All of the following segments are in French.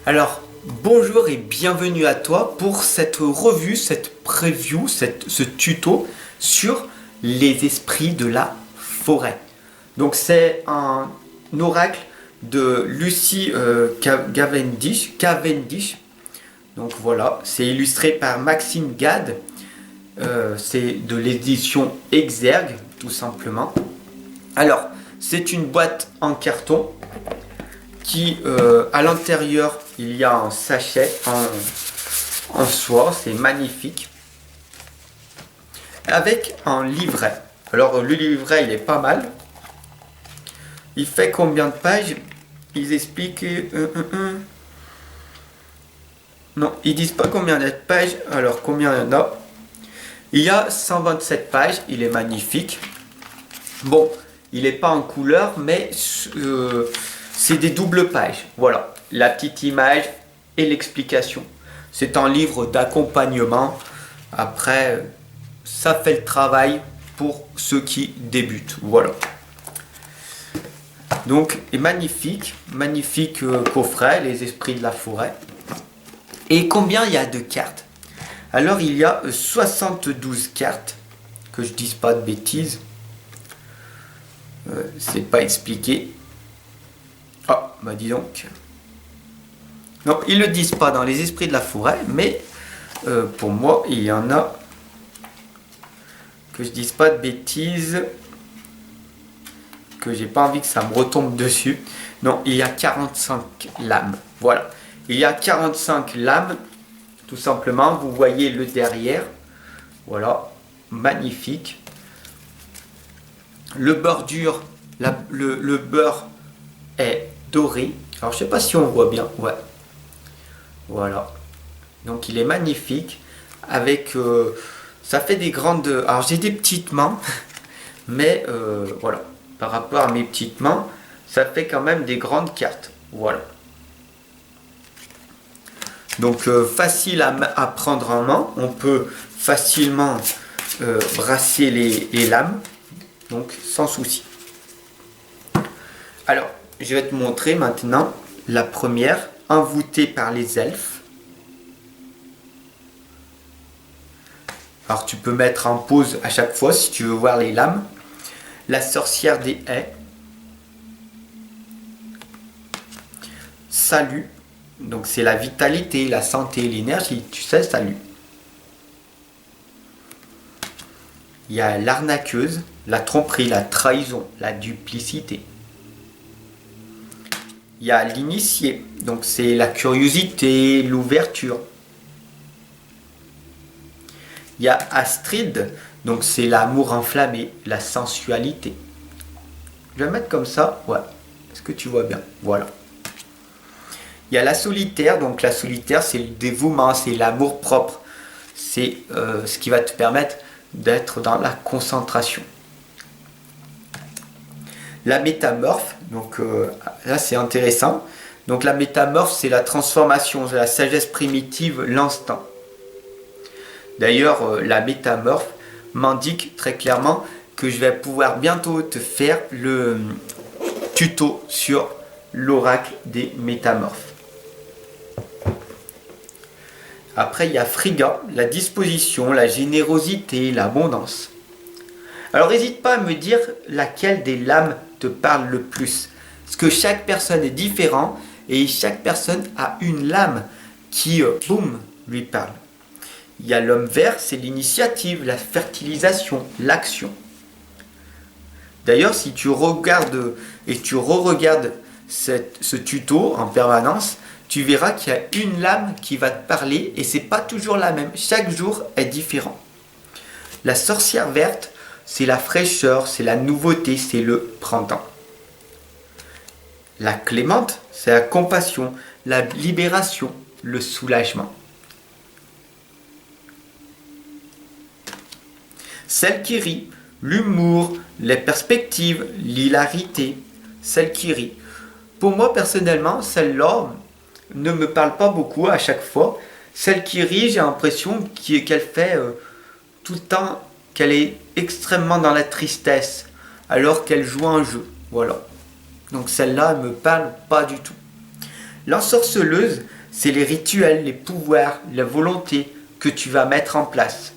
Alors, bonjour et bienvenue à toi pour cette revue, cette preview, ce tuto sur les esprits de la forêt. Donc c'est un oracle de Lucy Cavendish. Donc voilà, c'est illustré par Maxime Gade. C'est de l'édition Exergue, tout simplement. Alors, c'est une boîte en carton qui, à l'intérieur, il y a un sachet en soie, c'est magnifique, avec un livret. Alors, le livret, il est pas mal. Il fait combien de pages? Ils expliquent... Non, ils disent pas combien de pages. Alors, combien il y en a? Il y a 127 pages, il est magnifique. Bon, il n'est pas en couleur, mais c'est des doubles pages. Voilà, la petite image et l'explication. C'est un livre d'accompagnement. Après, ça fait le travail pour ceux qui débutent. Voilà. Donc, magnifique coffret, les esprits de la forêt. Et combien il y a de cartes? Alors, il y a 72 cartes, que je dise pas de bêtises. C'est pas expliqué. Ah, bah dis donc. Non, ils le disent pas dans les esprits de la forêt, mais pour moi, il y en a. Que je dise pas de bêtises. Que j'ai pas envie que ça me retombe dessus. Non, il y a 45 lames. Voilà. Il y a 45 lames, tout simplement. Vous voyez le derrière. Voilà. Magnifique. Le bordure, le beurre est doré. Alors je sais pas si on voit bien. Ouais. Voilà. Donc il est magnifique. Avec ça fait des grandes. Alors j'ai des petites mains, mais voilà. Par rapport à mes petites mains, ça fait quand même des grandes cartes. Voilà. Donc facile à prendre en main. On peut facilement brasser les lames. Donc sans souci. Alors, je vais te montrer maintenant la première, envoûtée par les elfes. Alors tu peux mettre en pause à chaque fois si tu veux voir les lames. La sorcière des haies. Salut. Donc c'est la vitalité, la santé, l'énergie. Tu sais, salut. Il y a l'arnaqueuse, la tromperie, la trahison, la duplicité. Il y a l'initié, donc c'est la curiosité, l'ouverture. Il y a Astrid, donc c'est l'amour enflammé, la sensualité. Je vais mettre comme ça, ouais. Est-ce que tu vois bien? Voilà. Il y a la solitaire, donc la solitaire c'est le dévouement, c'est l'amour propre. C'est ce qui va te permettre d'être dans la concentration. La métamorphe, donc là c'est intéressant. Donc la métamorphe c'est la transformation, c'est la sagesse primitive, l'instant. D'ailleurs la métamorphe m'indique très clairement que je vais pouvoir bientôt te faire le tuto sur l'oracle des métamorphes. Après, il y a Frigga, la disposition, la générosité, l'abondance. Alors, n'hésite pas à me dire laquelle des lames te parle le plus. Parce que chaque personne est différente et chaque personne a une lame qui, boum, lui parle. Il y a l'homme vert, c'est l'initiative, la fertilisation, l'action. D'ailleurs, si tu regardes et tu re-regardes ce tuto en permanence, tu verras qu'il y a une lame qui va te parler et c'est pas toujours la même. Chaque jour est différent. La sorcière verte, c'est la fraîcheur, c'est la nouveauté, c'est le printemps. La clémente, c'est la compassion, la libération, le soulagement. Celle qui rit, l'humour, les perspectives, l'hilarité. Celle qui rit. Pour moi, personnellement, celle-là ne me parle pas beaucoup à chaque fois. Celle qui rit, j'ai l'impression qu'elle fait tout le temps, qu'elle est extrêmement dans la tristesse, alors qu'elle joue un jeu. Voilà. Donc celle-là, elle me parle pas du tout. L'ensorceleuse, c'est les rituels, les pouvoirs, la volonté que tu vas mettre en place.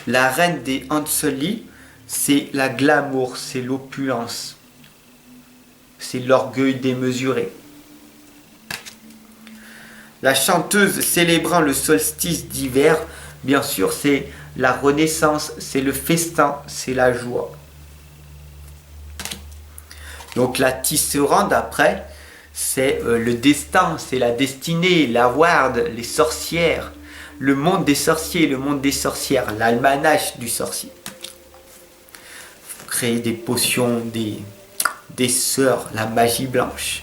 La reine des Hanseli, c'est la glamour, c'est l'opulence, c'est l'orgueil démesuré. La chanteuse célébrant le solstice d'hiver, bien sûr, c'est la renaissance, c'est le festin, c'est la joie. Donc la tisserande après, c'est le destin, c'est la destinée, la ward, les sorcières, le monde des sorciers, le monde des sorcières, l'almanach du sorcier. Faut créer des potions, des sœurs, la magie blanche.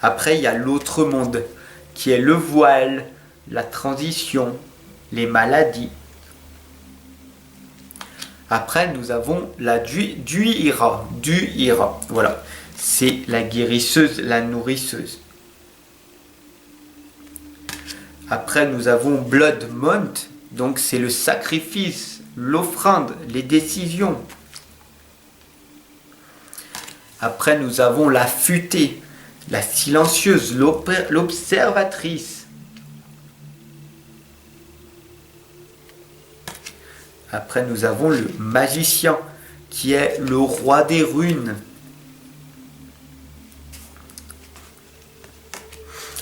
Après, il y a l'autre monde, qui est le voile, la transition, les maladies. Après, nous avons la Duira. Voilà. C'est la guérisseuse, la nourrisseuse. Après, nous avons Blood Month. Donc, c'est le sacrifice, l'offrande, les décisions. Après, nous avons la futée, la silencieuse, l'observatrice. Après, nous avons le magicien, qui est le roi des runes.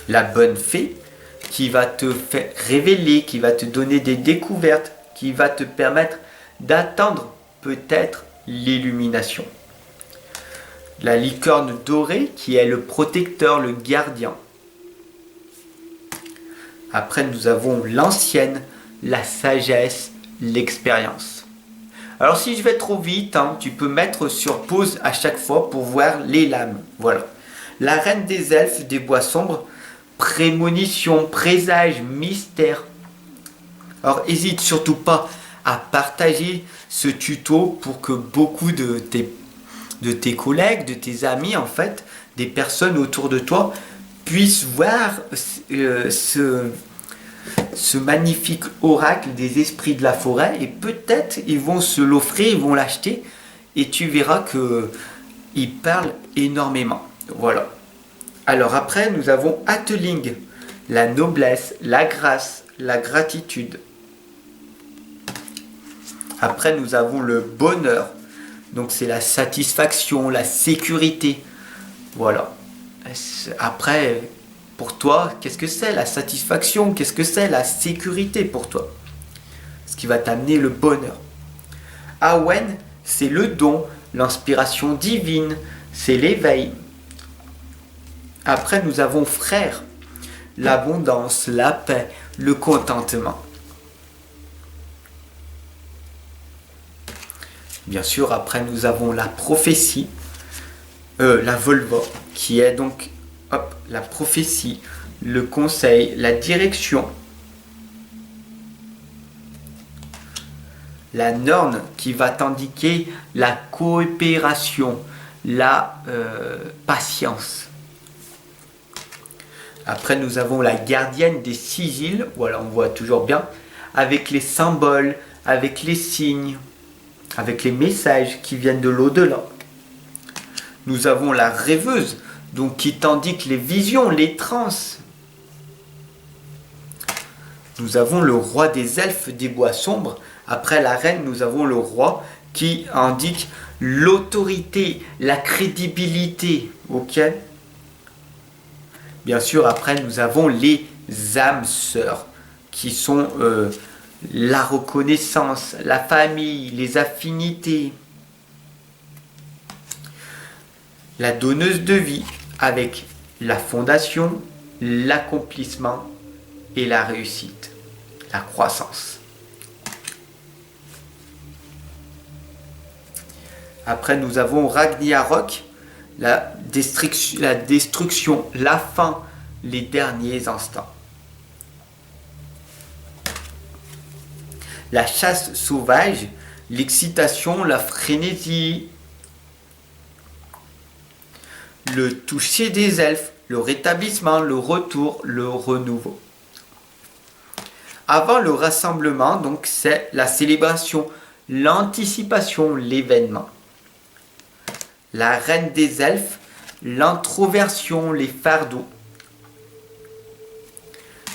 La bonne fée, qui va te faire révéler, qui va te donner des découvertes, qui va te permettre d'attendre peut-être l'illumination. La licorne dorée, qui est le protecteur, le gardien. Après, nous avons l'ancienne, la sagesse, l'expérience. Alors si je vais trop vite, tu peux mettre sur pause à chaque fois pour voir les lames. Voilà. La reine des elfes des bois sombres, prémonition, présage, mystère. Alors hésite surtout pas à partager ce tuto pour que beaucoup de tes collègues, de tes amis, en fait, des personnes autour de toi puissent voir ce magnifique oracle des esprits de la forêt, et peut-être ils vont se l'offrir, ils vont l'acheter, et tu verras que il parle énormément. Voilà. Alors après, nous avons Atling, la noblesse, la grâce, la gratitude. Après, nous avons le bonheur. Donc c'est la satisfaction, la sécurité. Voilà. Après, pour toi, qu'est-ce que c'est la satisfaction? Qu'est-ce que c'est la sécurité pour toi? Ce qui va t'amener le bonheur. Awen, c'est le don, l'inspiration divine, c'est l'éveil. Après, nous avons frère, l'abondance, la paix, le contentement. Bien sûr, après, nous avons la prophétie, la volva, qui est donc la prophétie, le conseil, la direction. La norne qui va t'indiquer la coopération, la patience. Après, nous avons la gardienne des sigils, voilà, on voit toujours bien, avec les symboles, avec les signes, avec les messages qui viennent de l'au-delà. Nous avons la rêveuse, donc qui t'indique les visions, les transes. Nous avons le roi des elfes des bois sombres. Après la reine, nous avons le roi qui indique l'autorité, la crédibilité. Ok ? Bien sûr, après, nous avons les âmes sœurs, qui sont la reconnaissance, la famille, les affinités. La donneuse de vie, avec la fondation, l'accomplissement et la réussite, la croissance. Après, nous avons Ragnarok, la destruction, la fin, les derniers instants. La chasse sauvage, l'excitation, la frénésie. Le toucher des elfes, le rétablissement, le retour, le renouveau. Avant le rassemblement, donc c'est la célébration, l'anticipation, l'événement. La reine des elfes, l'introversion, les fardeaux.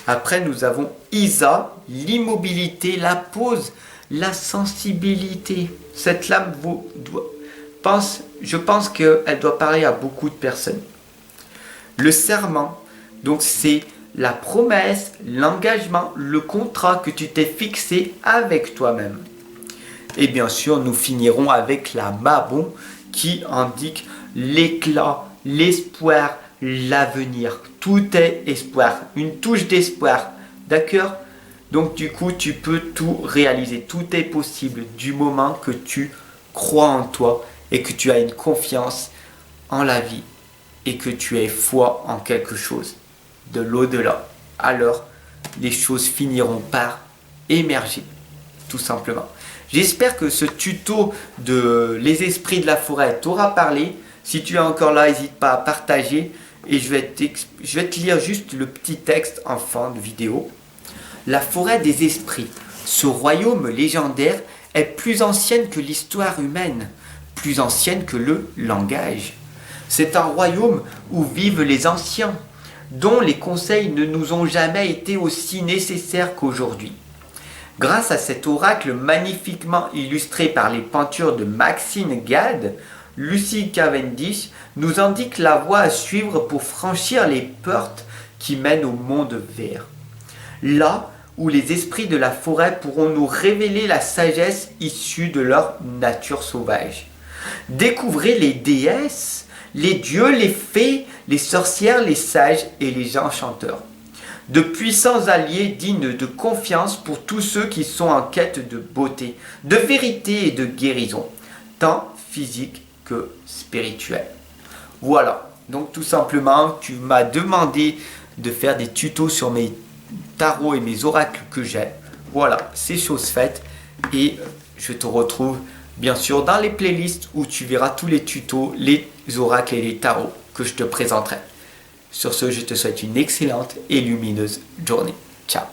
Après, nous avons Isa, l'immobilité, la pause, la sensibilité. Cette lame, je pense qu'elle doit parler à beaucoup de personnes. Le serment, donc c'est la promesse, l'engagement, le contrat que tu t'es fixé avec toi-même. Et bien sûr, nous finirons avec la Mabon qui indique l'éclat, l'espoir, l'avenir. Tout est espoir, une touche d'espoir. D'accord? Donc du coup, tu peux tout réaliser. Tout est possible du moment que tu crois en toi et que tu as une confiance en la vie et que tu aies foi en quelque chose de l'au-delà. Alors, les choses finiront par émerger, tout simplement. J'espère que ce tuto de les esprits de la forêt t'aura parlé. Si tu es encore là, n'hésite pas à partager. Et je vais te lire juste le petit texte en fin de vidéo. La forêt des esprits. Ce royaume légendaire est plus ancienne que l'histoire humaine, plus ancienne que le langage. C'est un royaume où vivent les anciens, dont les conseils ne nous ont jamais été aussi nécessaires qu'aujourd'hui. Grâce à cet oracle magnifiquement illustré par les peintures de Maxine Gad, Lucy Cavendish nous indique la voie à suivre pour franchir les portes qui mènent au monde vert. Là où les esprits de la forêt pourront nous révéler la sagesse issue de leur nature sauvage. Découvrez les déesses, les dieux, les fées, les sorcières, les sages et les enchanteurs. De puissants alliés dignes de confiance pour tous ceux qui sont en quête de beauté, de vérité et de guérison, tant physique que spirituelle. Voilà, donc tout simplement, tu m'as demandé de faire des tutos sur mes tarots et mes oracles que j'ai. Voilà, c'est chose faite et je te retrouve bien sûr dans les playlists où tu verras tous les tutos, les oracles et les tarots que je te présenterai. Sur ce, je te souhaite une excellente et lumineuse journée. Ciao.